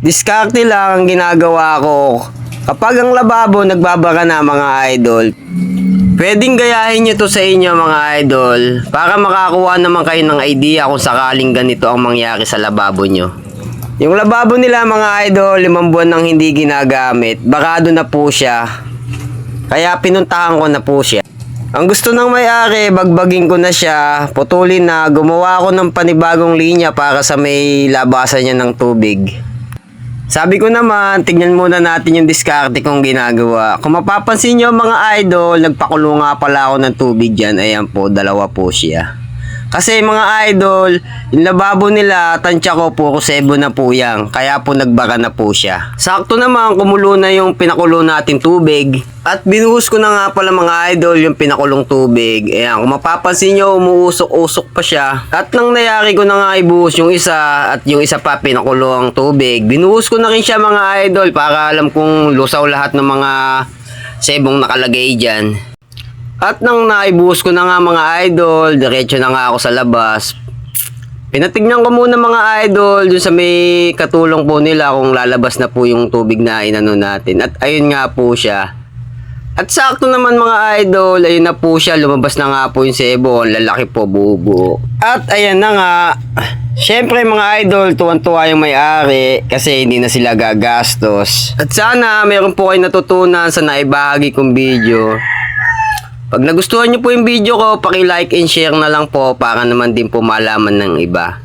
Diskarte lang ang ginagawa ko. Kapag ang lababo nagbabara na mga idol, pwedeng gayahin nyo to sa inyo mga idol para makakuha naman kayo ng idea kung sakaling ganito ang mangyari sa lababo nyo. Yung lababo nila mga idol, 5 buwan nang hindi ginagamit, barado na po siya. Kaya pinuntahan ko na po siya. Ang gusto ng may-ari, bagbagin ko na siya, putulin na, gumawa ako ng panibagong linya para sa may labasan niya ng tubig. Sabi ko naman, tignan muna natin yung diskarte kong ginagawa. Kung mapapansin nyo mga idol, nagpakulo nga pala ako ng tubig dyan. Ayan po, 2 po siya. Kasi mga idol, yung lababo nila, tansya ko, puro sebo na po yan. Kaya po nagbara na po siya. Sakto naman, kumulo na yung pinakulo natin tubig. At binuhos ko na nga pala mga idol yung pinakulong tubig. Ayan, kung mapapansin nyo, umuusok-usok pa siya. At nang nayari ko na nga ibuhos yung isa at yung isa pa pinakulo ang tubig. Binuhos ko na rin siya mga idol para alam kong lusaw lahat ng mga sebong nakalagay dyan. At nang naibuhos ko na nga mga idol, diretso na nga ako sa labas. Pinatignan ko muna mga idol dun sa may katulong po nila kung lalabas na po yung tubig na inano natin. At ayun nga po siya. At sakto naman mga idol, ayun na po siya, lumabas na nga po yung sebo, ang lalaki po, buo-buo. At ayan na nga, syempre mga idol, tuwan-tuwa yung may-ari kasi hindi na sila gagastos. At sana meron po kayo natutunan sa naibahagi kong video. Pag nagustuhan nyo po yung video ko, paki-like and share na lang po para naman din po malaman ng iba.